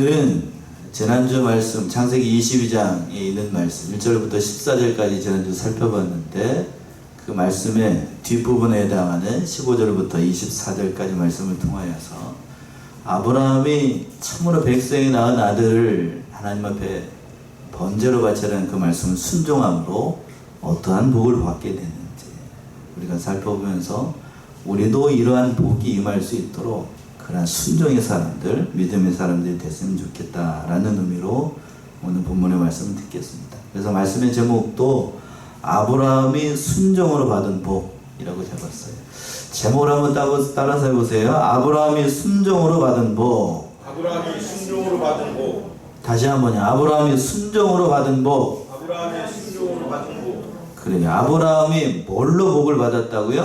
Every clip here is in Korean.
오늘은 지난주 말씀 창세기 22장에 있는 말씀 1절부터 14절까지 지난주 살펴봤는데 그 말씀의 뒷부분에 해당하는 15절부터 24절까지 말씀을 통하여서 아브라함이 참으로 백성이 낳은 아들을 하나님 앞에 번제로 바치라는 그 말씀을 순종함으로 어떠한 복을 받게 되는지 우리가 살펴보면서 우리도 이러한 복이 임할 수 있도록 그러한 순종의 사람들, 믿음의 사람들이 됐으면 좋겠다라는 의미로 오늘 본문의 말씀을 듣겠습니다. 그래서 말씀의 제목도 아브라함이 순종으로 받은 복이라고 적었어요. 제목을 한번 따라서 해보세요. 아브라함이 순종으로 받은 복. 아브라함이 순종으로 받은 복. 다시 한번요. 아브라함이 순종으로 받은 복. 아브라함이 순종으로 받은 복. 그래요. 아브라함이 뭘로 복을 받았다고요?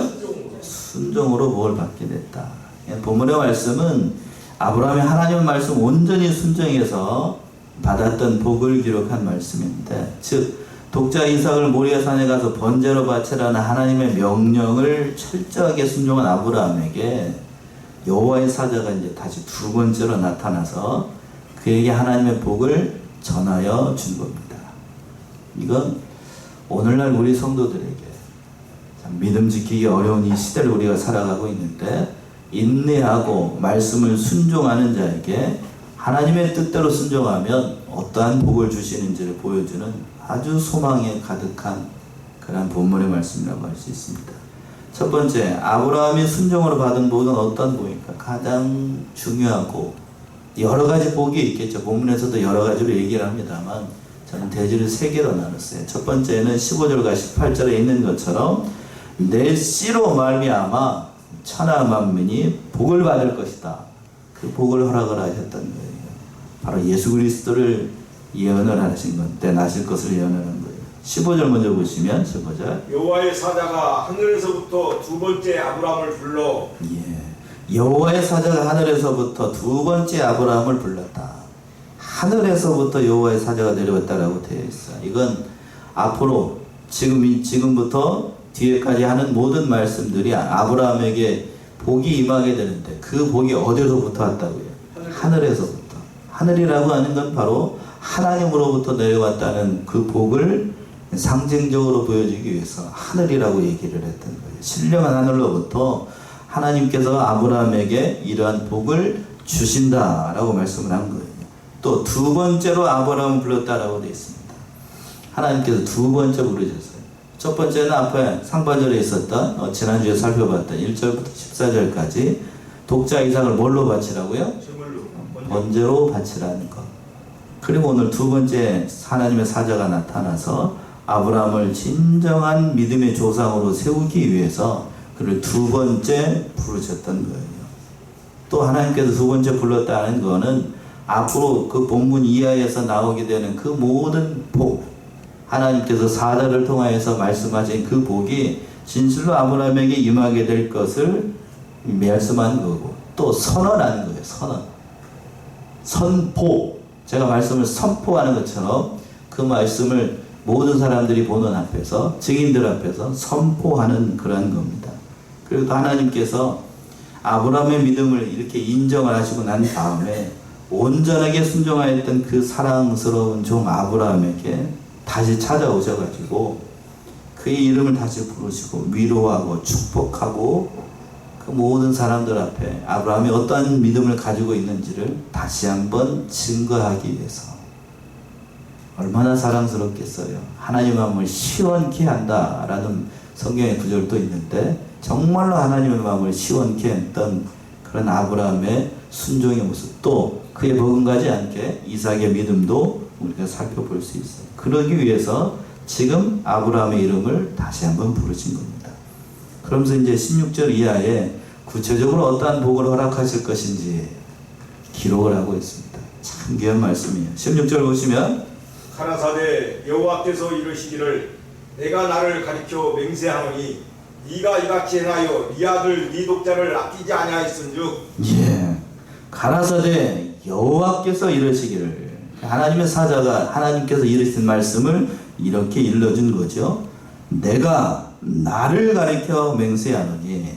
순종으로 복을 받게 됐다. 본문의 말씀은 아브라함이 하나님의 말씀 온전히 순종해서 받았던 복을 기록한 말씀인데, 즉 독자 이삭을 모리아 산에 가서 번제로 바치라는 하나님의 명령을 철저하게 순종한 아브라함에게 여호와의 사자가 이제 다시 두 번째로 나타나서 그에게 하나님의 복을 전하여 준 겁니다. 이건 오늘날 우리 성도들에게 참 믿음 지키기 어려운 이 시대를 우리가 살아가고 있는데, 인내하고 말씀을 순종하는 자에게 하나님의 뜻대로 순종하면 어떠한 복을 주시는지를 보여주는 아주 소망에 가득한 그런 본문의 말씀이라고 할 수 있습니다. 첫 번째, 아브라함이 순종으로 받은 복은 어떤 복입니까? 가장 중요하고 여러 가지 복이 있겠죠. 본문에서도 여러 가지로 얘기를 합니다만 저는 대지를 세 개로 나눴어요. 첫 번째는 15절과 18절에 있는 것처럼 내 씨로 말미암아 천하 만민이 복을 받을 것이다. 그 복을 허락을 하셨던 거예요. 바로 예수 그리스도를 예언을 하신 건데 나실 것을 예언을 한 거예요. 15절 먼저 보시면 15절. 여호와의 사자가 하늘에서부터 두 번째 아브라함을 불러. 여호와의 사자가 하늘에서부터 두 번째 아브라함을 불렀다. 하늘에서부터 여호와의 사자가 내려왔다라고 되어 있어요. 이건 앞으로 지금부터 뒤에까지 하는 모든 말씀들이 아브라함에게 복이 임하게 되는데 그 복이 어디로부터 왔다고요? 하늘에서부터. 하늘이라고 하는 건 바로 하나님으로부터 내려왔다는 그 복을 상징적으로 보여주기 위해서 하늘이라고 얘기를 했던 거예요. 신령한 하늘로부터 하나님께서 아브라함에게 이러한 복을 주신다라고 말씀을 한 거예요. 또 두 번째로 아브라함을 불렀다라고 되어 있습니다. 하나님께서 두 번째 부르셨어요. 첫 번째는 앞에 상반절에 있었던 지난주에 살펴봤던 1절부터 14절까지 독자 이삭을 뭘로 바치라고요? 번제로 바치라는 것. 그리고 오늘 두 번째 하나님의 사자가 나타나서 아브라함을 진정한 믿음의 조상으로 세우기 위해서 그를 두 번째 부르셨던 거예요. 또 하나님께서 두 번째 불렀다는 거는 앞으로 그 본문 이하에서 나오게 되는 그 모든 복, 하나님께서 사자를 통하여서 말씀하신 그 복이 진실로 아브라함에게 임하게 될 것을 말씀한 거고, 또 선언하는 거예요. 선포. 제가 말씀을 선포하는 것처럼 그 말씀을 모든 사람들이 보는 앞에서, 증인들 앞에서 선포하는 그러한 겁니다. 그리고 또 하나님께서 아브라함의 믿음을 이렇게 인정을 하시고 난 다음에 온전하게 순종하였던 그 사랑스러운 종 아브라함에게 다시 찾아오셔가지고 그의 이름을 다시 부르시고 위로하고 축복하고 그 모든 사람들 앞에 아브라함이 어떠한 믿음을 가지고 있는지를 다시 한번 증거하기 위해서. 얼마나 사랑스럽겠어요. 하나님 마음을 시원케 한다라는 성경의 구절도 있는데 정말로 하나님의 마음을 시원케 했던 그런 아브라함의 순종의 모습, 또 그에 버금가지 않게 이삭의 믿음도 우리가 살펴볼 수 있어요. 그러기 위해서 지금 아브라함의 이름을 다시 한번 부르신 겁니다. 그러면서 이제 16절 이하에 구체적으로 어떠한 복을 허락하실 것인지 기록을 하고 있습니다. 참 귀한 말씀이에요. 16절 보시면 가라사대 여호와께서 이르시기를 내가 나를 가리켜 맹세하노니 네가 이같이 행하여 네 아들 네 독자를 아끼지 아니하였은즉. 가라사대 여호와께서 이르시기를, 하나님의 사자가 하나님께서 이르신 말씀을 이렇게 일러준 거죠. 내가 나를 가리켜 맹세하노니.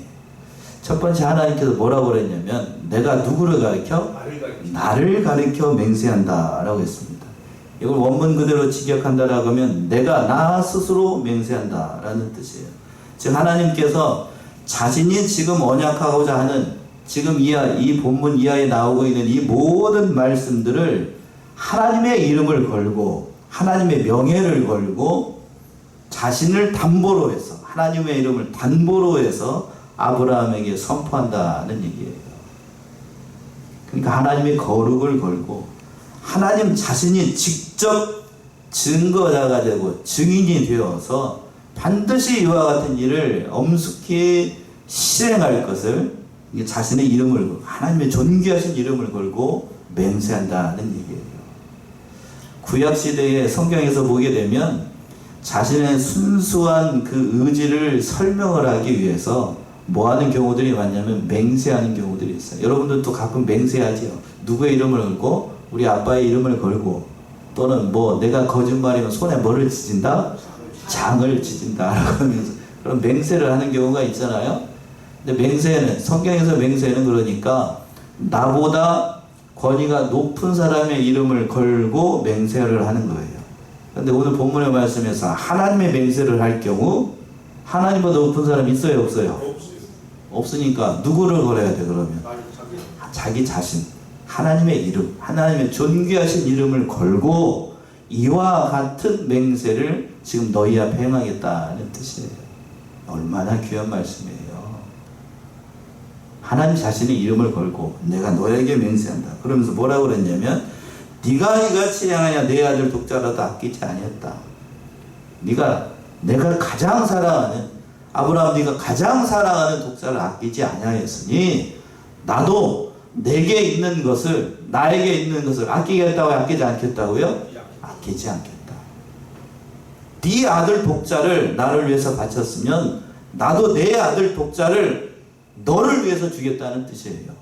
첫 번째 하나님께서 뭐라고 그랬냐면 내가 누구를 가리켜? 나를 가리켜 맹세한다라고 했습니다. 이걸 원문 그대로 직역한다라고 하면 내가 나 스스로 맹세한다라는 뜻이에요. 즉 하나님께서 자신이 지금 언약하고자 하는 지금 이 본문 이하에 나오고 있는 이 모든 말씀들을 하나님의 이름을 걸고 하나님의 명예를 걸고 자신을 담보로 해서 하나님의 이름을 담보로 해서 아브라함에게 선포한다는 얘기예요. 그러니까 하나님의 거룩을 걸고 하나님 자신이 직접 증거자가 되고 증인이 되어서 반드시 이와 같은 일을 엄숙히 실행할 것을 자신의 이름을 걸고 하나님의 존귀하신 이름을 걸고 맹세한다는 얘기예요. 구약시대의 성경에서 보게 되면 자신의 순수한 그 의지를 설명을 하기 위해서 뭐 하는 경우들이 많냐면 맹세하는 경우들이 있어요. 여러분들도 가끔 맹세하지요. 누구의 이름을 걸고 우리 아빠의 이름을 걸고 또는 뭐 내가 거짓말이면 손에 뭐를 찢은다? 장을 찢은다 라고 하면서 그런 맹세를 하는 경우가 있잖아요. 근데 맹세는 성경에서 맹세는 그러니까 나보다 권위가 높은 사람의 이름을 걸고 맹세를 하는 거예요. 그런데 오늘 본문의 말씀에서 하나님의 맹세를 할 경우 하나님보다 높은 사람이 있어요 없어요? 없으니까 누구를 걸어야 돼 그러면? 자기 자신 하나님의 이름 하나님의 존귀하신 이름을 걸고 이와 같은 맹세를 지금 너희 앞에 행하겠다는 뜻이에요. 얼마나 귀한 말씀이에요. 하나님 자신의 이름을 걸고 내가 너에게 맹세한다. 그러면서 뭐라고 그랬냐면 네가 이같이 행하냐 내 아들 독자라도 아끼지 아니었다. 내가 가장 사랑하는 아브라함 네가 가장 사랑하는 독자를 아끼지 아니하였으니 나도 내게 있는 것을 나에게 있는 것을 아끼겠다고 아끼지 않겠다고요? 아끼지 않겠다. 네 아들 독자를 나를 위해서 바쳤으면 나도 내 아들 독자를 너를 위해서 주겠다는 뜻이에요.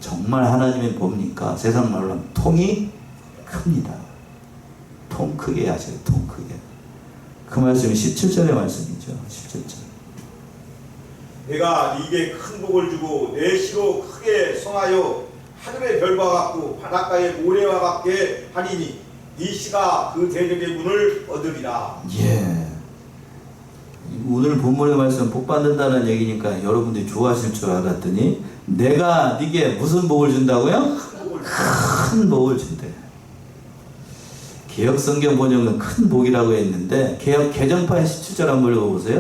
정말 하나님의 뭡니까? 세상 말로 하면 통이 큽니다. 통 크게 하세요. 통 크게. 그 말씀이 17절의 말씀이죠. 17절. 내가 네게 큰 복을 주고 내 시로 크게 성하여 하늘의 별과 같고 바닷가의 모래와 같게 하리니 네 시가 그 대적의 문을 얻으리라. 예. 오늘 본문의 말씀 복 받는다는 얘기니까 여러분들이 좋아하실 줄 알았더니 내가 네게 무슨 복을 준다고요? 큰 복을 준대. 개혁성경 번역은 큰 복이라고 했는데 개정판 17절 한번 읽어보세요.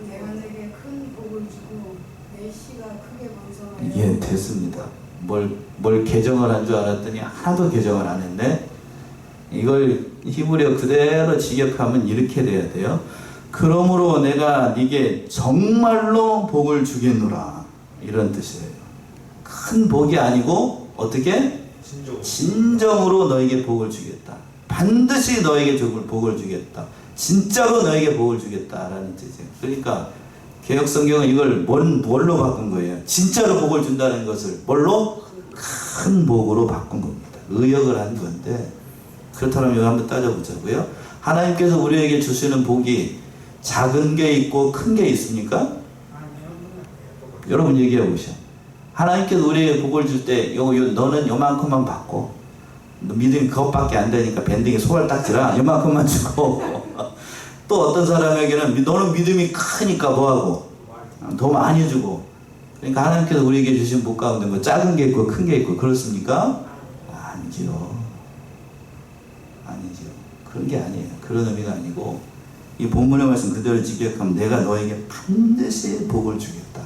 내가 내게 큰 복을 주고 내 씨가 크게 번성하여 예, 됐습니다. 뭘 개정을 한 줄 알았더니 하나도 개정을 안 했네. 이걸 히브리어 그대로 직역하면 이렇게 돼야 돼요. 그러므로 내가 네게 정말로 복을 주겠노라. 이런 뜻이에요. 큰 복이 아니고 어떻게? 진정으로 너에게 복을 주겠다. 반드시 너에게 복을 주겠다. 진짜로 너에게 복을 주겠다라는 뜻이에요. 그러니까 개혁성경은 이걸 뭘로 바꾼 거예요? 진짜로 복을 준다는 것을 뭘로? 큰 복으로 바꾼 겁니다. 의역을 한 건데 그렇다면 이거 한번 따져보자고요. 하나님께서 우리에게 주시는 복이 작은 게 있고 큰 게 있습니까? 여러분 얘기해 보시오. 하나님께서 우리에게 복을 줄 때 너는 요만큼만 받고 믿음이 그것밖에 안 되니까 밴딩에 소알 딱지라 요만큼만 주고 또 어떤 사람에게는 너는 믿음이 크니까 뭐하고 더 많이 주고 그러니까 하나님께서 우리에게 주신 복 가운데 뭐 작은 게 있고 큰 게 있고 그렇습니까? 아니죠. 그런 게 아니에요. 그런 의미가 아니고 이 본문의 말씀 그대로 직역하면 내가 너에게 반드시 복을 주겠다.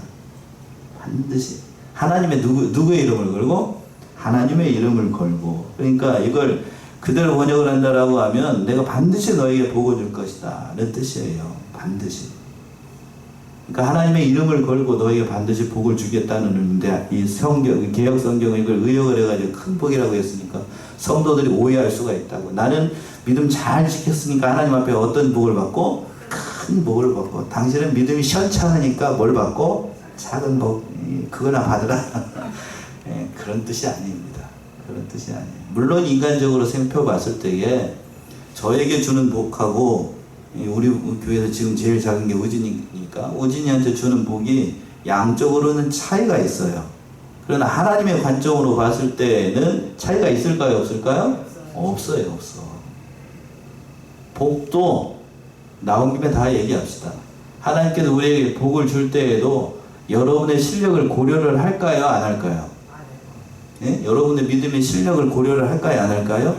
반드시 하나님의 누구의 이름을 걸고? 하나님의 이름을 걸고. 그러니까 이걸 그대로 번역을 한다라고 하면 내가 반드시 너에게 복을 줄 것이다 는 뜻이에요. 반드시. 그러니까 하나님의 이름을 걸고 너에게 반드시 복을 주겠다는 의미인데 이 성경, 개혁 성경은 이걸 의역을 해가지고 큰 복이라고 했으니까 성도들이 오해할 수가 있다고. 나는 믿음 잘 지켰으니까 하나님 앞에 어떤 복을 받고? 큰 복을 받고. 당신은 믿음이 시원찮으니까 뭘 받고? 작은 복. 그거나 받으라. 예, 그런 뜻이 아닙니다. 그런 뜻이 아니에요. 물론 인간적으로 생각해봤을 때에 저에게 주는 복하고 우리 교회에서 지금 제일 작은 게 우진이니까 우진이한테 주는 복이 양적으로는 차이가 있어요. 그러나 하나님의 관점으로 봤을 때는 차이가 있을까요? 없을까요? 없어요. 없어. 복도 나온 김에 다 얘기합시다. 하나님께서 우리에게 복을 줄 때에도 여러분의 실력을 고려를 할까요? 안 할까요? 예? 여러분의 믿음의 실력을 고려를 할까요? 안 할까요?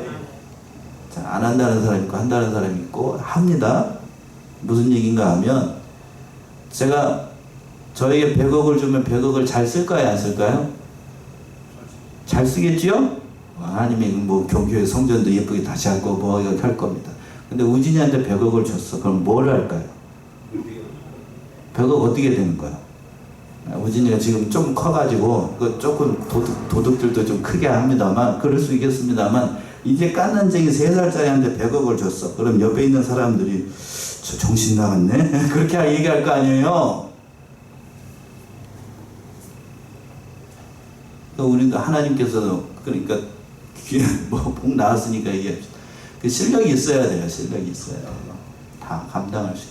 자, 안 한다는 사람이 있고 한다는 사람이 있고 합니다. 무슨 얘기인가 하면 제가 저에게 100억을 주면 100억을 잘 쓸까요? 안 쓸까요? 잘 쓰겠지요? 아니면 뭐 교회 성전도 예쁘게 다시 할 거고 뭐 이렇게 할 겁니다. 근데 우진이한테 100억을 줬어. 그럼 뭘 할까요? 100억 어떻게 되는 거야? 우진이가 지금 좀 커가지고 그 조금 도둑들도 좀 크게 합니다만 그럴 수 있겠습니다만 이제 깐난쟁이 3살짜리한테 100억을 줬어. 그럼 옆에 있는 사람들이 저 정신 나갔네? 그렇게 얘기할 거 아니에요? 우리도 하나님께서도 그러니까 복 나왔으니까 이게 그 실력이 있어야 돼요. 실력이 있어야 돼요. 다 감당할 수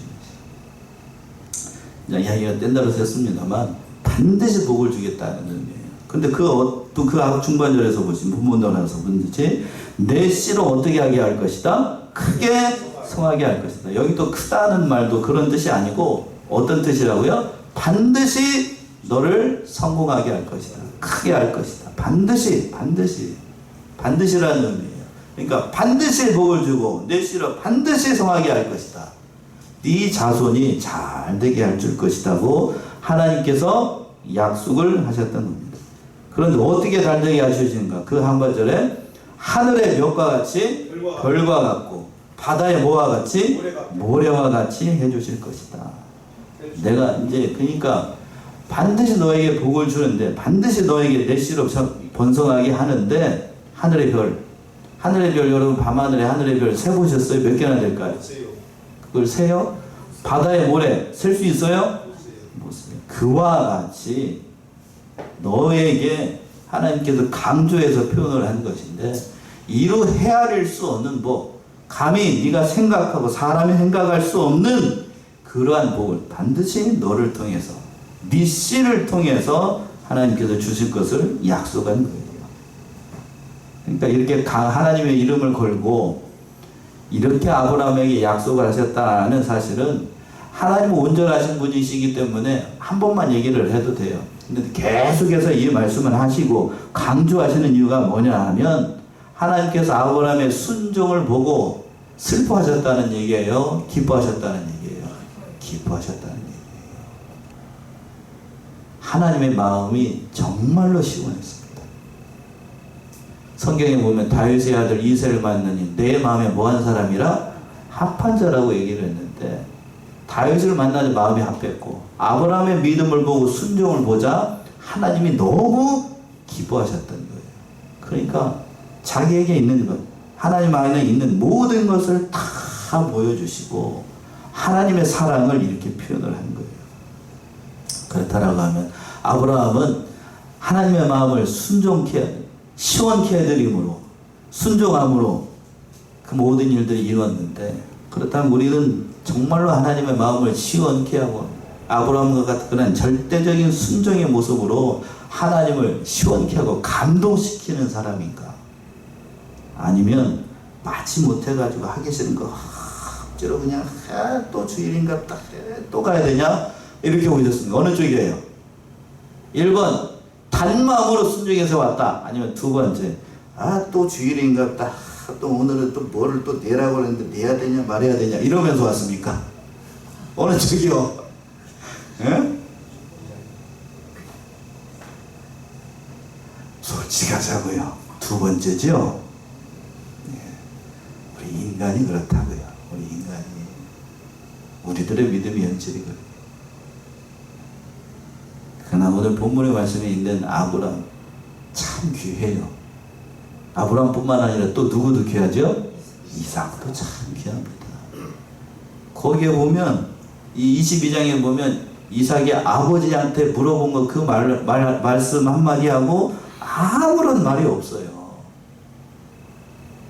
있는. 이야기가 뗀다로 셌습니다만 반드시 복을 주겠다는 의미예요. 근데 또 그 중반절에서 보시면 본문도나서 보듯이 내 씨로 어떻게 하게 할 것이다? 크게 성하게 할 것이다. 여기 또 크다는 말도 그런 뜻이 아니고 어떤 뜻이라고요? 반드시 너를 성공하게 할 것이다. 크게 할 것이다. 반드시라는 의미예요. 그러니까 반드시 복을 주고 내 씨로 반드시 성하게 할 것이다. 네 자손이 잘 되게 할 줄 것이다고 하나님께서 약속을 하셨던 겁니다. 그런데 어떻게 잘 되게 하시는가? 그 한과절에 하늘의 볕과 같이 별과 같고 바다의 뭐와 같이 모래와 같이 해주실 것이다. 내가 이제 그러니까 반드시 너에게 복을 주는데 반드시 너에게 내 씨로 번성하게 하는데 하늘의 별 여러분 밤하늘에 하늘의 별 세보셨어요? 몇 개나 될까요? 그걸 세요? 바다의 모래 셀 수 있어요? 못 세요. 그와 같이 너에게 하나님께서 강조해서 표현을 한 것인데 이루 헤아릴 수 없는 복, 감히 네가 생각하고 사람이 생각할 수 없는 그러한 복을 반드시 너를 통해서 네 씨를 통해서 하나님께서 주실 것을 약속한 거예요. 그러니까 이렇게 하나님의 이름을 걸고 이렇게 아브라함에게 약속을 하셨다는 사실은 하나님은 온전하신 분이시기 때문에 한 번만 얘기를 해도 돼요. 근데 계속해서 이 말씀을 하시고 강조하시는 이유가 뭐냐 하면 하나님께서 아브라함의 순종을 보고 슬퍼하셨다는 얘기예요? 기뻐하셨다는 얘기예요? 기뻐하셨다는 얘기예요. 하나님의 마음이 정말로 시원했습니다. 성경에 보면 다윗의 아들 이새를 만나니 내 마음에 뭐한 사람이라 합한 자라고 얘기를 했는데 다윗을 만나니 마음이 합했고 아브라함의 믿음을 보고 순종을 보자 하나님이 너무 기뻐하셨던 거예요. 그러니까 자기에게 있는 것, 하나님 안에 있는 모든 것을 다 보여주시고 하나님의 사랑을 이렇게 표현을 한 거예요. 그렇다라고 하면 아브라함은 하나님의 마음을 순종케 시원케 해드림으로 순종함으로 그 모든 일들이 이루었는데 그렇다면 우리는 정말로 하나님의 마음을 시원케 하고 아브라함과 같은 그런 절대적인 순종의 모습으로 하나님을 시원케 하고 감동시키는 사람인가? 아니면 마치 못해가지고 하기 싫은 거 억지로 그냥 또 주일인가 또 가야 되냐? 이렇게 보셨습니까? 어느 쪽이에요? 1번 단마음으로 순종해서 왔다. 아니면 두 번째 또 주일인가 또 오늘은 또 뭐를 또 내라고 그랬는데 내야 되냐 말해야 되냐 이러면서 왔습니까? 어느 쪽이요? 예? 솔직하자고요. 두 번째죠. 우리 인간이 그렇다고요. 우리 인간이 우리들의 믿음이 현실이 그래요. 그러나 오늘 본문의 말씀에 있는 아브라함 참 귀해요. 아브라함뿐만 아니라 또 누구도 귀하죠? 이삭도 참 귀합니다. 거기에 보면 이 22장에 보면 이삭이 아버지한테 물어본 거 그 말씀 한마디 하고 아무런 말이 없어요.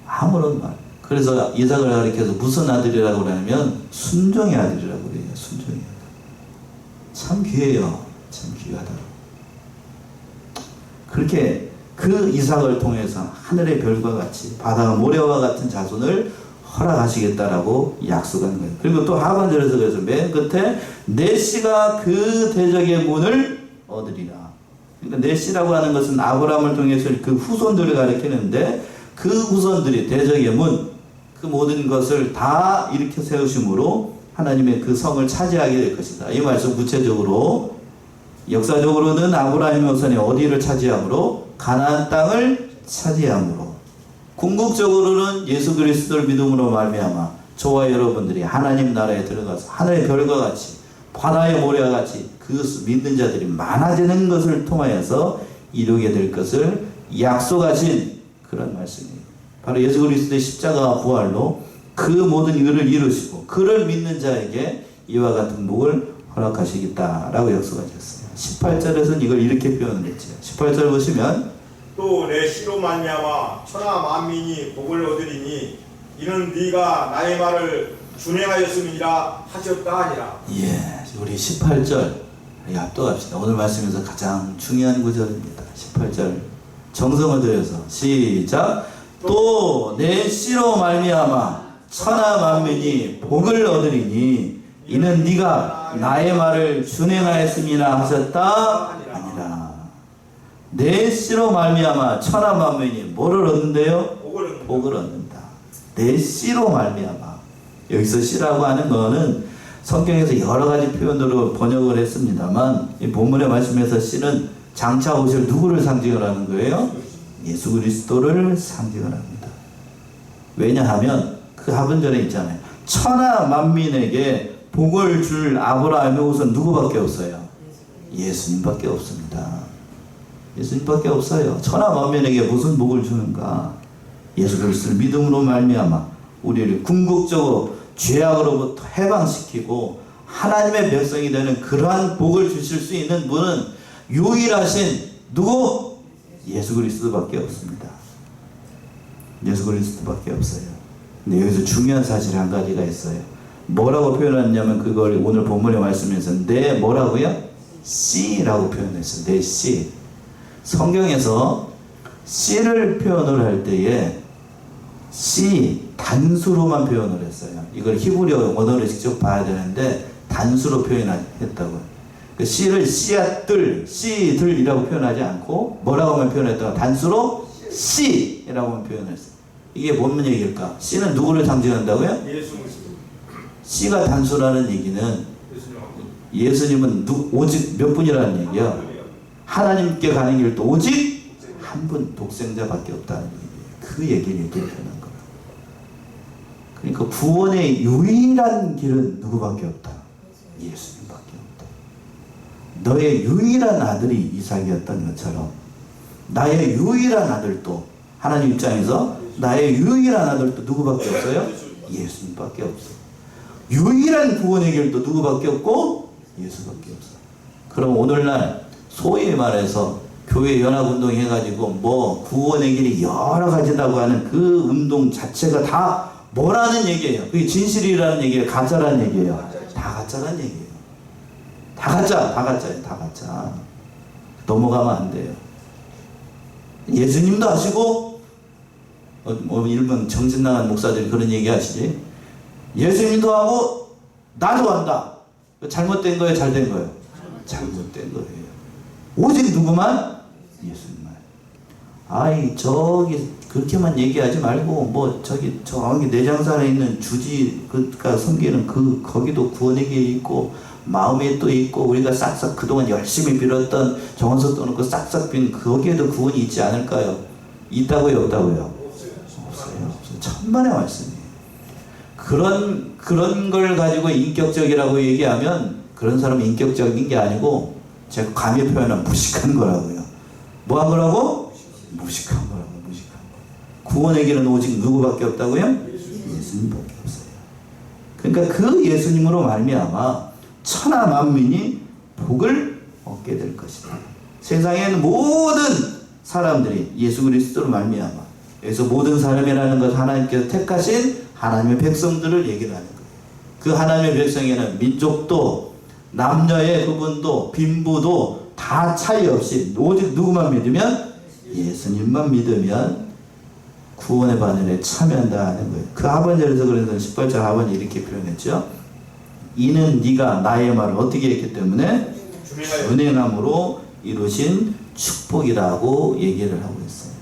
아무런 말. 그래서 이삭을 가리켜서 무슨 아들이라고 그러냐면 순종의 아들이라고 그래요. 순종의 아들. 참 귀해요. 참 귀하다. 그렇게 그 이삭을 통해서 하늘의 별과 같이 바다 모래와 같은 자손을 허락하시겠다라고 약속한 거예요. 그리고 또 하반절에서 그래서 맨 끝에 내 씨가 그 대적의 문을 얻으리라. 그러니까 내 씨라고 하는 것은 아브라함을 통해서 그 후손들을 가리키는데 그 후손들이 대적의 문, 그 모든 것을 다 일으켜 세우심으로 하나님의 그 성을 차지하게 될 것이다. 이 말씀 구체적으로 역사적으로는 아브라함의 후손이 어디를 차지함으로 가나안 땅을 차지함으로, 궁극적으로는 예수 그리스도를 믿음으로 말미암아 저와 여러분들이 하나님 나라에 들어가서 하늘의 별과 같이 바다의 모래와 같이 그것을 믿는 자들이 많아지는 것을 통하여서 이루게 될 것을 약속하신 그런 말씀이에요. 바로 예수 그리스도의 십자가와 부활로 그 모든 일을 이루시고 그를 믿는 자에게 이와 같은 복을 허락하시겠다라고 약속하셨어요. 18절에서는 이걸 이렇게 표현했죠. 18절 보시면 또 내 씨로 말미암아 천하 만민이 복을 얻으리니 이는 네가 나의 말을 준행하였음이라 하셨다 하니라. 예, 우리 18절 압도합시다. 오늘 말씀에서 가장 중요한 구절입니다. 18절 정성을 들여서 시작. 또 내 씨로 말미암아 천하 만민이 복을 얻으리니 이는 네가 나의 말을 준행하였음이라 하셨다 아니라. 내 씨로 말미암아 천하 만민이 뭐를 얻는데요? 복을 얻는다. 내 씨로 말미암아. 여기서 씨라고 하는 거는 성경에서 여러 가지 표현으로 번역을 했습니다만 이 본문의 말씀에서 씨는 장차 오실 누구를 상징을 하는 거예요? 예수 그리스도를 상징을 합니다. 왜냐하면 그 하반절에 있잖아요. 천하 만민에게 복을 줄 아브라함의 후손 누구밖에 없어요? 예수님밖에 없습니다. 예수님밖에 없어요. 천하 만민에게 무슨 복을 주는가? 예수 그리스도를 믿음으로 말미암아 우리를 궁극적으로 죄악으로부터 해방시키고 하나님의 백성이 되는 그러한 복을 주실 수 있는 분은 유일하신 누구? 예수 그리스도밖에 없습니다. 예수 그리스도밖에 없어요. 근데 여기서 중요한 사실이 한 가지가 있어요. 뭐라고 표현했냐면 그걸 오늘 본문의 말씀에서 내 뭐라고요? 씨라고 표현했어요. 내 씨. 성경에서 씨를 표현을 할 때에 씨 단수로만 표현을 했어요. 이걸 히브리어 원어를 직접 봐야 되는데 단수로 표현했다고요. 그 씨를 씨앗들, 씨들이라고 표현하지 않고 뭐라고만 표현했다고 단수로 씨라고만 표현했어요. 이게 뭔 얘기일까? 씨는 누구를 상징한다고요? 예수 그리스도. 씨가 단수라는 얘기는 예수님은 오직 몇 분이라는 얘기야? 하나님께 가는 길도 오직 한 분 독생자밖에 없다는 얘기예요. 그 얘기를 얘기하는 거예요. 그러니까 구원의 유일한 길은 누구밖에 없다? 예수님밖에 없다. 너의 유일한 아들이 이삭이었던 것처럼 나의 유일한 아들도 하나님 입장에서 나의 유일한 아들도 누구밖에 없어요? 예수님밖에 없어. 유일한 구원의 길도 누구밖에 없고 예수밖에 없어. 그럼 오늘날 소위 말해서 교회 연합운동 해가지고 뭐 구원의 길이 여러 가지라고 하는 그 운동 자체가 다 뭐라는 얘기예요? 그게 진실이라는 얘기예요? 가짜라는 얘기예요? 다 가짜라는 얘기예요. 다 가짜예요. 다 가짜. 넘어가면 안 돼요. 예수님도 하시고 뭐 일본 정신 나간 목사들이 그런 얘기 하시지. 예수님도 하고 나도 한다. 잘못된 거예요? 잘된 거예요? 잘못된 거예요. 오직 누구만? 예수님만. 아이 저기 그렇게만 얘기하지 말고 뭐 저기 내장산에 있는 주지가 섬기는 거기도 구원의 길이 있고 마음에 또 있고 우리가 싹싹 그동안 열심히 빌었던 정원석 떠놓고 싹싹 빈 거기에도 구원이 있지 않을까요? 있다고요? 없다고요? 없어요. 천만의 말씀이에요. 그런 걸 가지고 인격적이라고 얘기하면 그런 사람은 인격적인 게 아니고 제가 감히 표현한 무식한 거라고요. 뭐 한 거라고? 무식한 거라고. 무식한 거. 구원의 길은 오직 누구밖에 없다고요? 예수님밖에 없어요. 그러니까 그 예수님으로 말미암아 천하 만민이 복을 얻게 될 것이다. 세상에 있는 모든 사람들이 예수 그리스도로 말미암아, 여기서 모든 사람이라는 것 하나님께서 택하신 하나님의 백성들을 얘기를 하는 거예요. 그 하나님의 백성에는 민족도 남녀의 구분도 빈부도 다 다 차이 없이 오직 누구만 믿으면 예수님만 믿으면 구원의 바늘에 참여한다 하는 거예요. 그 하반절에서 그래서 18절 하반절 이렇게 표현했죠. 이는 네가 나의 말을 어떻게 했기 때문에 준행함으로 이루신 축복이라고 얘기를 하고 있어요.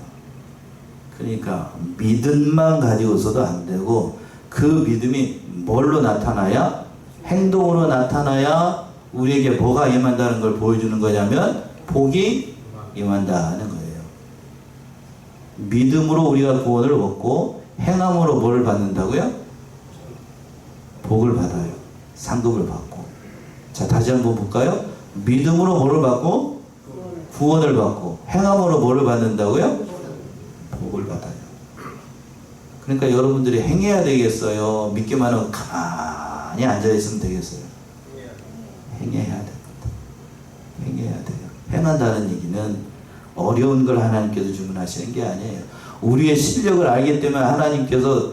그러니까 믿음만 가지고서도 안 되고 그 믿음이 뭘로 나타나야? 행동으로 나타나야 우리에게 뭐가 임한다는 걸 보여주는 거냐면 복이 임한다 하는 거예요. 믿음으로 우리가 구원을 얻고 행함으로 뭐를 받는다고요? 복을 받아요. 상급을 받고. 자, 다시 한번 볼까요? 믿음으로 뭐를 받고? 구원을 받고. 행함으로 뭐를 받는다고요? 복을 받아요. 그러니까 여러분들이 행해야 되겠어요? 믿기만 하고 가만히 앉아있으면 되겠어요? 행해야 됩니다. 행해야 돼요. 행한다는 얘기는 어려운 걸 하나님께서 주문하시는 게 아니에요. 우리의 실력을 알기 때문에 하나님께서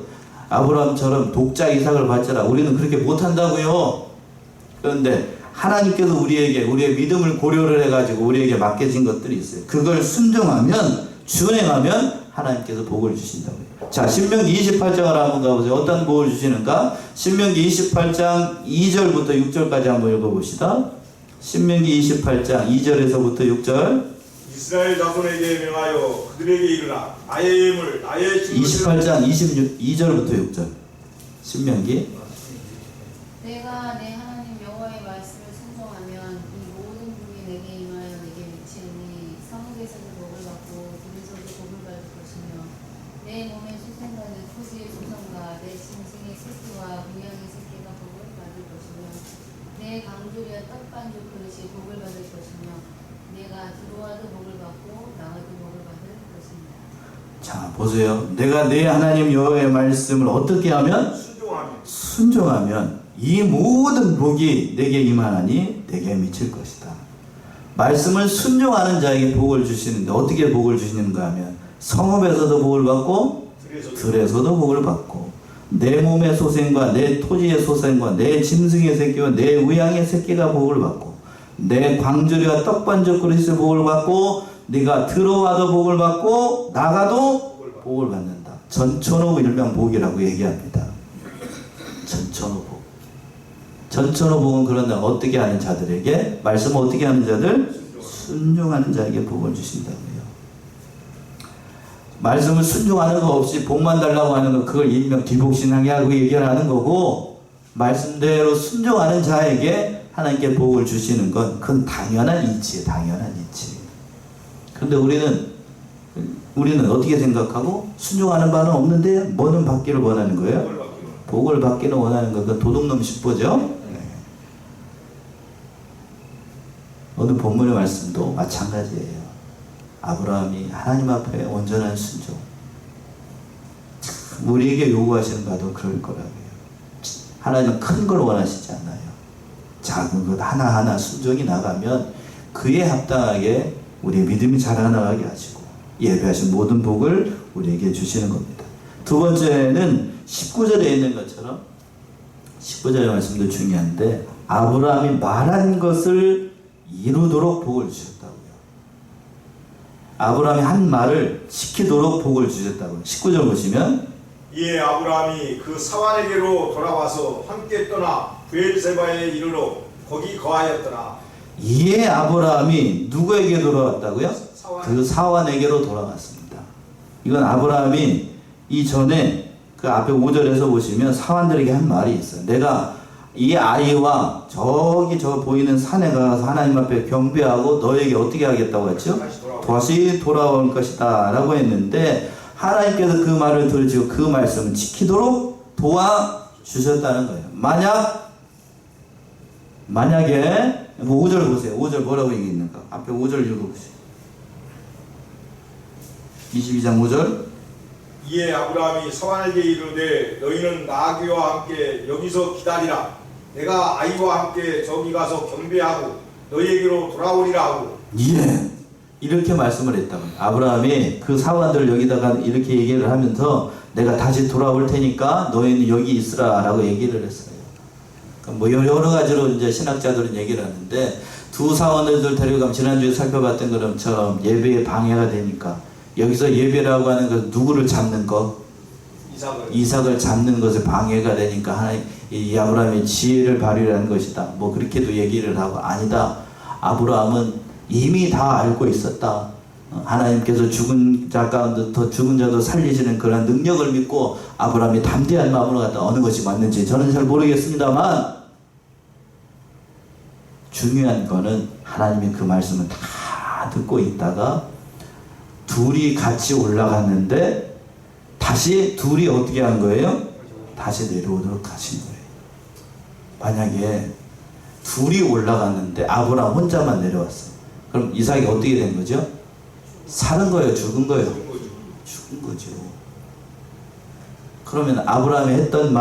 아브라함처럼 독자 이삭을 받자라. 우리는 그렇게 못한다고요. 그런데 하나님께서 우리에게 우리의 믿음을 고려를 해가지고 우리에게 맡겨진 것들이 있어요. 그걸 순종하면 준행하면 하나님께서 복을 주신다고요. 자, 신명기 28장을 한번 가보세요. 어떤 복을 주시는가? 신명기 28장 2절부터 6절까지 한번 읽어봅시다. 신명기 28장 2절에서부터 6절. 이스라엘 자손에게 명하여 그들에게 이르라. 나의 예물 나의 28장 2절부터 6절. 신명기. 내가 내 하나님 여호와의 말씀을 순종하면 이 모든 복이 내게 임하여 내게 미치니 성읍에서도 복을 받고 들에서도 복을 받을 것이며 내 몸의 수생과는 토지의 소성과 내 짐승의 새끼와 무양의 새끼가 복을 받을 것이며 내 강주리와 떡반죽 그릇이 복을 받을 것이며 내가 들어와도 복을 받고 나와도 복을 받을 것입니다. 자, 보세요. 내가 내 하나님 여호와의 말씀을 어떻게 하면? 순종하면 이 모든 복이 내게 임하니 내게 미칠 것이다. 말씀을 순종하는 자에게 복을 주시는데 어떻게 복을 주시는가 하면 성읍에서도 복을 받고 들에서도 복을 받고 내 몸의 소생과 내 토지의 소생과 내 짐승의 새끼와 내 우양의 새끼가 복을 받고 내 광주리와 떡반죽 그릇에서 복을 받고 네가 들어와도 복을 받고 나가도 복을 받는다. 전천후 일명 복이라고 얘기합니다. 전천후 복. 전천후 복은 그런다. 어떻게 하는 자들에게? 말씀을 어떻게 하는 자들? 순종하는 자에게 복을 주신다고요. 말씀을 순종하는 거 없이 복만 달라고 하는 거 그걸 일명 뒤복신하게 하고 얘기를 하는 거고 말씀대로 순종하는 자에게 하나님께 복을 주시는 건 그건 당연한 이치예요. 당연한 이치. 그런데 우리는 어떻게 생각하고 순종하는 바는 없는데 뭐는 받기를 원하는 거예요? 복을 받기는 원하는 거. 그 도둑놈 10보죠? 네. 오늘 본문의 말씀도 마찬가지예요. 아브라함이 하나님 앞에 온전한 순종. 우리에게 요구하시는 바도 그럴 거라고요. 하나님은 큰 걸 원하시지 않아요. 작은 것 하나하나 순종이 나가면 그에 합당하게 우리의 믿음이 자라나가게 하시고 예배하신 모든 복을 우리에게 주시는 겁니다. 두 번째는 19절에 있는 것처럼 19절의 말씀도 중요한데 아브라함이 말한 것을 이루도록 복을 주셨다고요. 아브라함이 한 말을 지키도록 복을 주셨다고요. 19절 보시면 이에 아브라함이 그 사환에게로 돌아와서 함께 떠나 브엘세바에 이르러 거기 거하였더라. 이에 아브라함이 누구에게 돌아왔다고요? 그 사환에게로 돌아갔습니다. 이건 아브라함이 이전에 그 앞에 5절에서 보시면 사환들에게 한 말이 있어요. 내가 이 아이와 저기 저 보이는 산에 가서 하나님 앞에 경배하고 너에게 어떻게 하겠다고 했죠? 다시 돌아올 것이다 라고 했는데 하나님께서 그 말을 들으시고 그 말씀을 지키도록 도와주셨다는 거예요. 만약에 5절 보세요. 5절 뭐라고 얘기했는가? 앞에 5절 읽어보세요. 22장 5절. 이에 아브라함이 사환에게 이르되 너희는 나귀와 함께 여기서 기다리라. 내가 아이와 함께 저기 가서 경배하고 너희에게로 돌아오리라 하고. 예. 이렇게 말씀을 했다고. 아브라함이 그 사환들을 여기다가 이렇게 얘기를 하면서 내가 다시 돌아올 테니까 너희는 여기 있으라 라고 얘기를 했어요. 뭐 여러 가지로 이제 신학자들은 얘기를 하는데 두 사원들을 데려가면 지난주에 살펴봤던 것처럼 예배에 방해가 되니까 여기서 예배라고 하는 것 누구를 잡는 것? 이삭을 잡는 것에 방해가 되니까 하나님 이 아브라함의 지혜를 발휘하는 것이다. 뭐 그렇게도 얘기를 하고 아니다. 아브라함은 이미 다 알고 있었다. 하나님께서 죽은 자 가운데 더 죽은 자도 살리시는 그런 능력을 믿고 아브라함이 담대한 마음으로 갔다 어느 것이 맞는지 저는 잘 모르겠습니다만 중요한 거는 하나님이 그 말씀을 다 듣고 있다가 둘이 같이 올라갔는데 다시 둘이 어떻게 한 거예요? 다시 내려오도록 하신 거예요. 만약에 둘이 올라갔는데 아브라함 혼자만 내려왔어. 그럼 이삭이 어떻게 된 거죠? 사는 거예요? 죽은 거예요? 죽은 거죠. 그러면 아브라함이 했던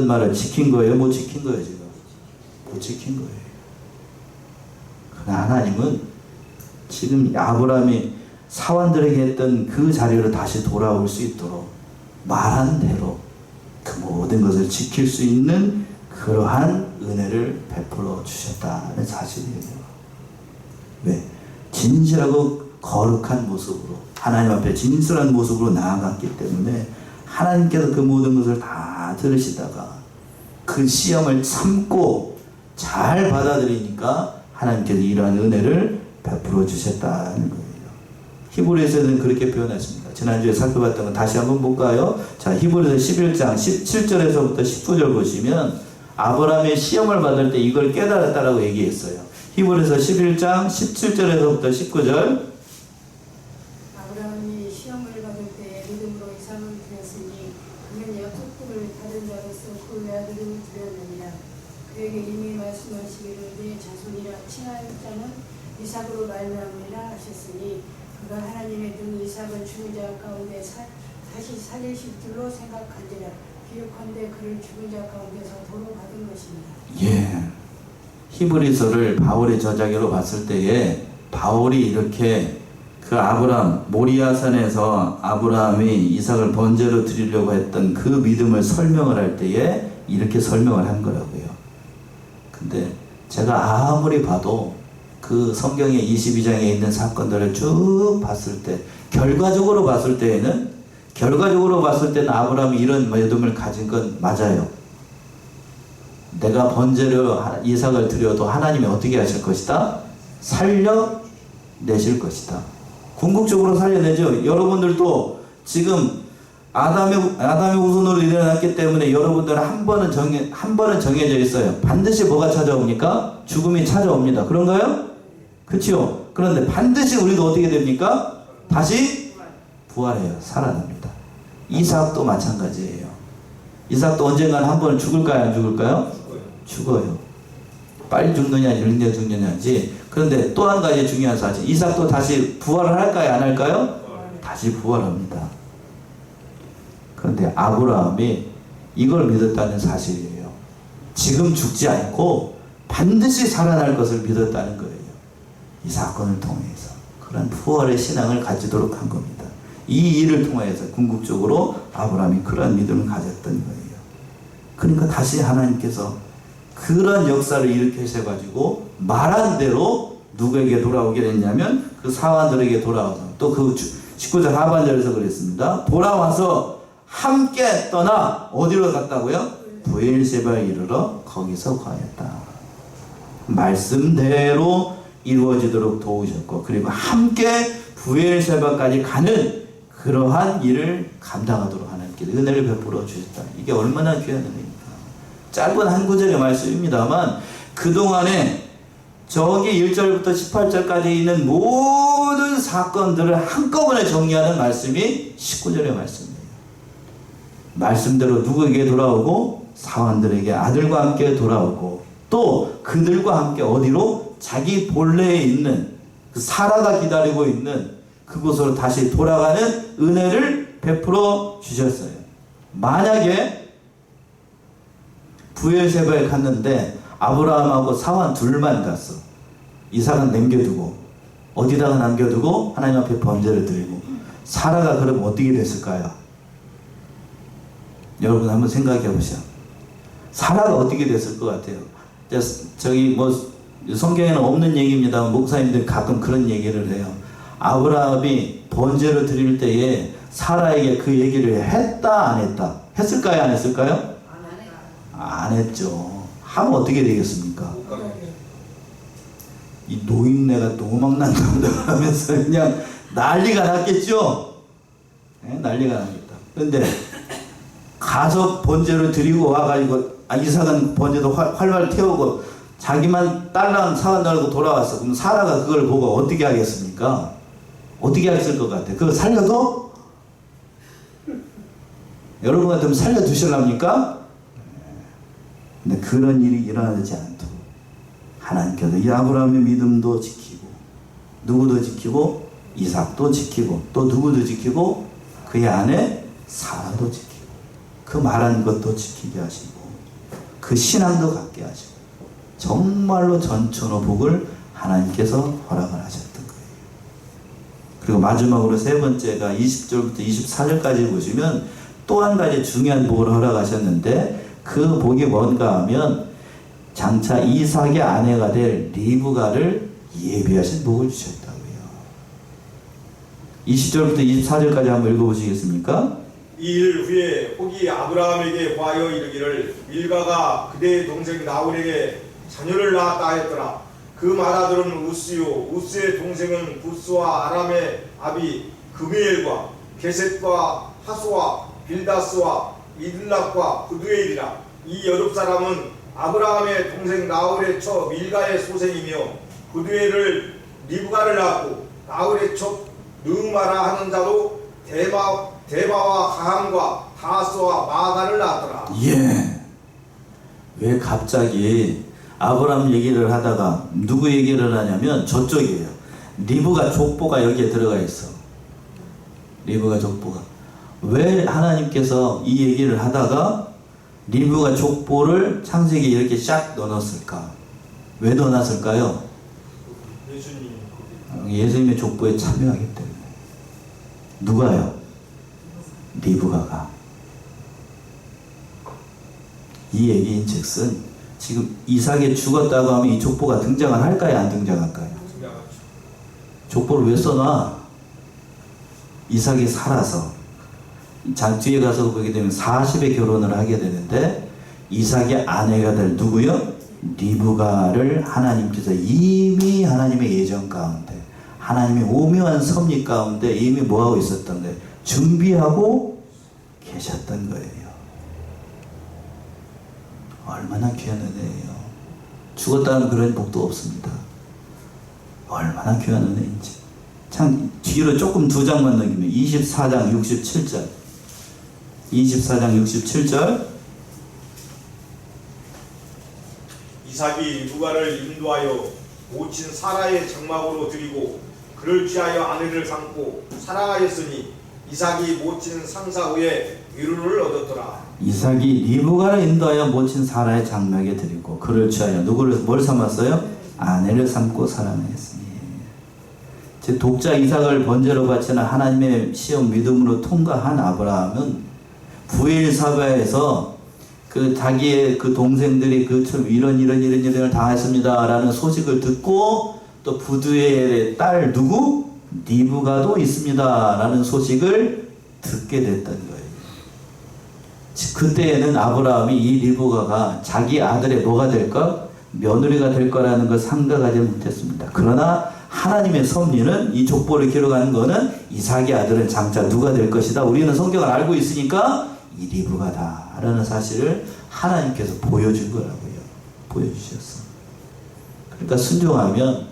말을 지킨 거예요? 못 지킨 거예요? 지금 못 지킨 거예요. 그러나 하나님은 지금 아브라함이 사원들에게 했던 그 자리로 다시 돌아올 수 있도록 말한 대로 그 모든 것을 지킬 수 있는 그러한 은혜를 베풀어 주셨다는 사실이에요. 왜? 진실하고 거룩한 모습으로 하나님 앞에 진실한 모습으로 나아갔기 때문에 하나님께서 그 모든 것을 다 들으시다가 그 시험을 참고 잘 받아들이니까 하나님께서 이러한 은혜를 베풀어 주셨다는 거예요. 히브리서에서는 그렇게 표현했습니다. 지난주에 살펴봤던 거 다시 한번 볼까요? 자, 히브리서 11장 17절에서부터 19절 보시면 아브라함의 시험을 받을 때 이걸 깨달았다라고 얘기했어요. 히브리서 11장 17절에서부터 19절. 아브라함이 시험을 받을 때 믿음으로 이삭을 드렸으니 그는 약속을 받은 자로서 그 외아들을 드렸느니라. 그에게 이미 말씀하시기를 내 자손이라 칭할 자는 이삭으로 말미암으리라 하셨으니 그가 하나님의 등 이삭을 죽은 자 가운데 다시 살리실 줄로 생각한지라. 비유컨대 그를 죽은 자 가운데서 도로 받은 것입니다. 예. 히브리서를 바울의 저자기로 봤을 때에 바울이 이렇게 그 아브라함 모리아산에서 아브라함이 이삭을 번제로 드리려고 했던 그 믿음을 설명을 할 때에 이렇게 설명을 한 거라고요. 근데 제가 아무리 봐도 그 성경의 22장에 있는 사건들을 쭉 봤을 때 결과적으로 봤을 때는 아브라함이 이런 믿음을 가진 건 맞아요. 내가 번제로 이삭을 드려도 하나님이 어떻게 하실 것이다? 살려내실 것이다. 궁극적으로 살려내죠. 여러분들도 지금 아담의 후손으로 일어났기 때문에 여러분들은 한 번은 정해져 있어요. 반드시 뭐가 찾아옵니까? 죽음이 찾아옵니다. 그런가요? 그렇죠? 그런데 반드시 우리도 어떻게 됩니까? 다시 부활해요. 살아납니다. 이삭도 마찬가지예요. 이삭도 언젠가는 한 번은 죽을까요? 안 죽을까요? 죽어요. 빨리 죽느냐 늦게 죽느냐지. 그런데 또 한 가지 중요한 사실, 이삭도 다시 부활을 할까요? 안 할까요? 다시 부활합니다. 그런데 아브라함이 이걸 믿었다는 사실이에요. 지금 죽지 않고 반드시 살아날 것을 믿었다는 거예요. 이 사건을 통해서 그런 부활의 신앙을 가지도록 한 겁니다. 이 일을 통해서 궁극적으로 아브라함이 그런 믿음을 가졌던 거예요. 그러니까 다시 하나님께서 그런 역사를 일으키셔가지고 말한 대로 누구에게 돌아오게 됐냐면 그 사환들에게 돌아와서 또 그 19절 하반절에서 그랬습니다. 돌아와서 함께 떠나 어디로 갔다고요? 브엘세바에 이르러 거기서 거하였다. 말씀대로 이루어지도록 도우셨고 그리고 함께 브엘세바까지 가는 그러한 일을 감당하도록 하나님께 은혜를 베풀어 주셨다. 이게 얼마나 귀한 은혜입니까? 짧은 한 구절의 말씀입니다만 그동안에 저기 1절부터 18절까지 있는 모든 사건들을 한꺼번에 정리하는 말씀이 19절의 말씀이에요. 말씀대로 누구에게 돌아오고 사환들에게 아들과 함께 돌아오고 또 그들과 함께 어디로? 자기 본래에 있는 그 사라가 기다리고 있는 그곳으로 다시 돌아가는 은혜를 베풀어 주셨어요. 만약에 브엘세바에 갔는데 아브라함하고 사환 둘만 갔어. 이삭은 남겨두고 어디다가 남겨두고 하나님 앞에 번제를 드리고 사라가 그러면 어떻게 됐을까요? 여러분 한번 생각해 보세요. 사라가 어떻게 됐을 것 같아요? 저기 뭐 성경에는 없는 얘기입니다. 목사님들이 가끔 그런 얘기를 해요. 아브라함이 번제를 드릴 때에 사라에게 그 얘기를 했다 안 했다? 했을까요 안 했을까요? 안 했죠. 하면 어떻게 되겠습니까? 이 노인네가 노망난다 하면서 그냥 난리가 났겠죠. 네, 난리가 나겠다. 그런데 가서 번제를 드리고 와가지고 이삭은 번제도 활활 태우고 자기만 딸랑 사간 달고 돌아왔어. 그럼 사라가 그걸 보고 어떻게 하겠습니까? 어떻게 했을 것 같아? 그거 살려도? 여러분 같으면 살려두실랍니까? 근데 그런 일이 일어나지 않도록 하나님께서 이 아브라함의 믿음도 지키고 누구도 지키고 이삭도 지키고 또 누구도 지키고 그의 아내 사라도 지키고 그 말한 것도 지키게 하시고 그 신앙도 갖게 하시고 정말로 전천후 복을 하나님께서 허락을 하셨던 거예요. 그리고 마지막으로 세 번째가 20절부터 24절까지 보시면 또 한 가지 중요한 복을 허락하셨는데 그 복이 뭔가 하면 장차 이삭의 아내가 될 리브가를 예비하신 복을 주셨다고요. 20절부터 24절까지 한번 읽어보시겠습니까? 이 일 후에 혹이 아브라함에게 구하여 이르기를 밀가가 그대의 동생 나홀에게 자녀를 낳았다 하였더라. 그 맏아들은 우스요 우스의 동생은 부스와 아람의 아비 그미엘과 게셋과 하소와 빌다스와 이들락과 부두엘이라. 이 여덟 사람은 아브라함의 동생 나홀의 처 밀가의 소생이며 부두엘을 리브가를 낳았고 나홀의 처 느마라 하는 자도 데바와 가함과 다스와 마가를 낳았더라. 예. 왜 갑자기 아브라함 얘기를 하다가 누구 얘기를 하냐면 저쪽이에요. 리브가 족보가 여기에 들어가 있어. 리브가 족보가. 왜 하나님께서 이 얘기를 하다가 리브가 족보를 창세기에 이렇게 쫙 넣어놨을까? 왜 넣어놨을까요? 예수님의 족보에 참여하기 때문에. 누가요? 리브가가. 이 얘기인 즉슨 지금 이삭이 죽었다고 하면 이 족보가 등장을 할까요? 안 등장할까요? 족보를 왜 써놔? 이삭이 살아서. 자, 뒤에 가서 보게 되면 40에 결혼을 하게 되는데 이삭의 아내가 될 누구요? 리브가를 하나님께서 이미 하나님의 예정 가운데 하나님의 오묘한 섭리 가운데 이미 뭐하고 있었던 거예요? 준비하고 계셨던 거예요. 얼마나 귀한 은혜예요. 죽었다는 그런 복도 없습니다. 얼마나 귀한 은혜인지. 참 뒤로 조금 두 장만 넘기면 24장 67절 24장 67절 이삭이 리브가를 인도하여 모친 사라의 장막으로 드리고 그를 취하여 아내를 삼고 사랑하였으니 이삭이 모친 상사 후에 위로를 얻었더라. 이삭이 리브가를 인도하여 모친 사라의 장막에 드리고 그를 취하여 누구를 뭘 삼았어요? 아내를 삼고 사랑하였으니. 제 독자 이삭을 번제로 바치는 하나님의 시험 믿음으로 통과한 아브라함은 부엘사바에서 그 자기의 그 동생들이 그처럼 이런 일을 당했습니다라는 소식을 듣고 또 부두엘의 딸 누구? 리브가도 있습니다라는 소식을 듣게 됐던 거예요. 그때에는 아브라함이 이 리브가가 자기 아들의 뭐가 될까? 며느리가 될 거라는 걸 생각하지 못했습니다. 그러나 하나님의 섭리는 이 족보를 기록하는 거는 이삭의 아들은 장차 누가 될 것이다. 우리는 성경을 알고 있으니까 이 리브가다라는 사실을 하나님께서 보여준 거라고요. 보여주셨어. 그러니까 순종하면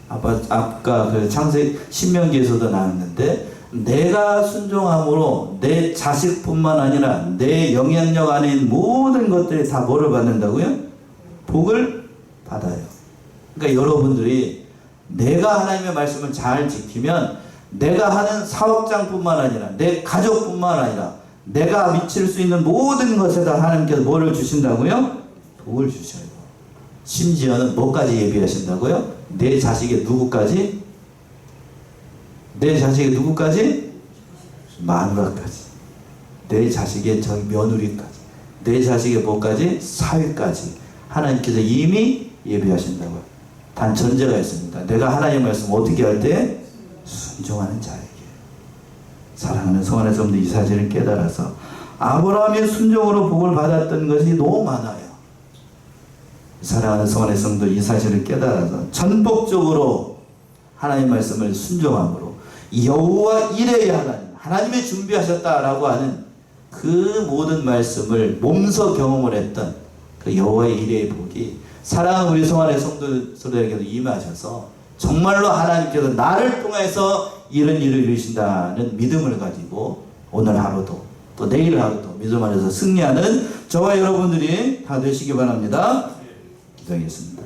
아까 그 창세기 신명기에서도 나왔는데 내가 순종함으로 내 자식뿐만 아니라 내 영향력 안에 있는 모든 것들이 다 뭐를 받는다고요? 복을 받아요. 그러니까 여러분들이 내가 하나님의 말씀을 잘 지키면 내가 하는 사업장뿐만 아니라 내 가족뿐만 아니라 내가 미칠 수 있는 모든 것에다 하나님께서 뭐를 주신다고요? 복을 주셔요. 심지어는 뭐까지 예비하신다고요? 내 자식의 누구까지? 내 자식의 누구까지? 마누라까지. 내 자식의 저기 며느리까지. 내 자식의 뭐까지? 사위까지. 하나님께서 이미 예비하신다고요. 단 전제가 있습니다. 내가 하나님의 말씀 어떻게 할 때? 순종하는 자에게. 사랑하는 성원의 성도들, 이 사실을 깨달아서 아브라함이 순종으로 복을 받았던 것이 너무 많아요. 사랑하는 성원의 성도들, 이 사실을 깨달아서 전폭적으로 하나님의 말씀을 순종함으로 여호와 이레의 하나님의 준비하셨다라고 하는 그 모든 말씀을 몸소 경험을 했던 그 여호와의 이레의 복이 사랑하는 우리 성원의 성도들에게도 임하셔서 정말로 하나님께서 나를 통해서 이런 일을 이루신다는 믿음을 가지고 오늘 하루도 또 내일 하루도 믿음 안에서 승리하는 저와 여러분들이 다 되시기 바랍니다. 기도하겠습니다.